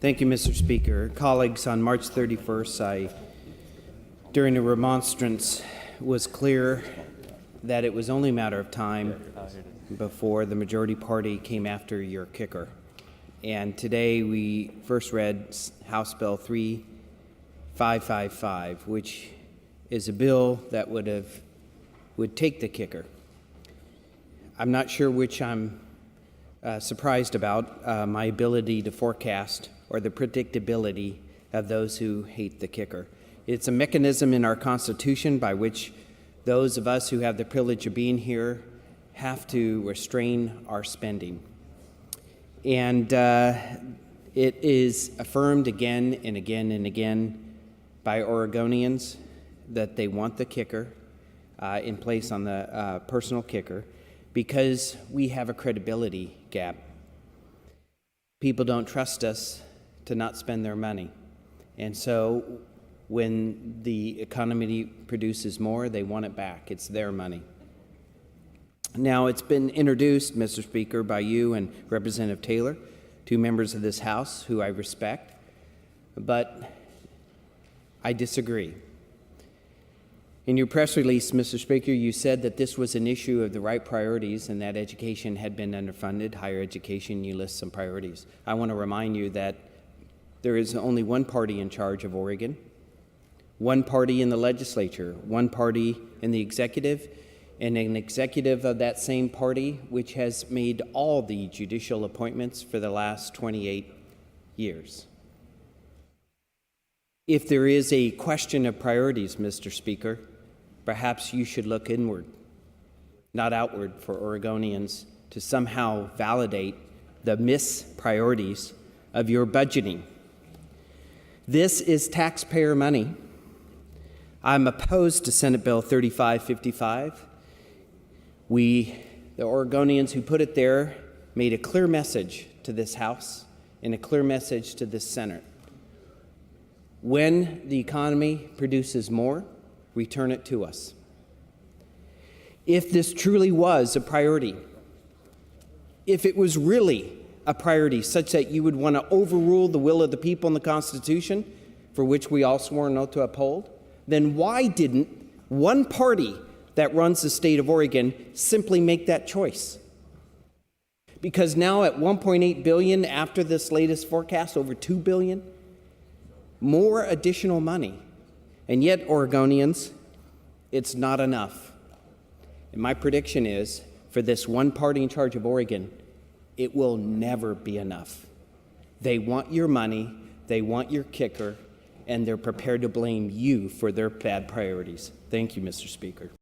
Thank you, Mr. Speaker. Colleagues, on March 31st, during a remonstrance, was clear that it was only a matter of time before the majority party came after your kicker. And today we first read House Bill 3555, which is a bill that would take the kicker. I'm not sure which I'm surprised about, my ability to forecast or the predictability of those who hate the kicker. It's a mechanism in our Constitution by which those of us who have the privilege of being here have to restrain our spending. And it is affirmed again and again and again by Oregonians that they want the kicker in place on the personal kicker because we have a credibility gap. People don't trust us to not spend their money. And so when the economy produces more, they want it back. It's their money. Now, it's been introduced, Mr. Speaker, by you and Representative Taylor, two members of this House who I respect, but I disagree. In your press release, Mr. Speaker, you said that this was an issue of the right priorities and that education had been underfunded, higher education. You list some priorities. I want to remind you that there is only one party in charge of Oregon, one party in the legislature, one party in the executive, and an executive of that same party which has made all the judicial appointments for the last 28 years. If there is a question of priorities, Mr. Speaker, perhaps you should look inward, not outward, for Oregonians to somehow validate the mispriorities of your budgeting. This is taxpayer money. I'm opposed to Senate Bill 3555. The Oregonians who put it there made a clear message to this House and a clear message to this Senate. When the economy produces more, return it to us. If this truly was a priority, if it was really a priority such that you would want to overrule the will of the people in the Constitution, for which we all swore an oath to uphold, then why didn't one party that runs the state of Oregon simply make that choice? Because now at $1.8 billion after this latest forecast, over $2 billion, more additional money. And yet, Oregonians, it's not enough. And my prediction is, for this one party in charge of Oregon, it will never be enough. They want your money, they want your kicker, and they're prepared to blame you for their bad priorities. Thank you, Mr. Speaker.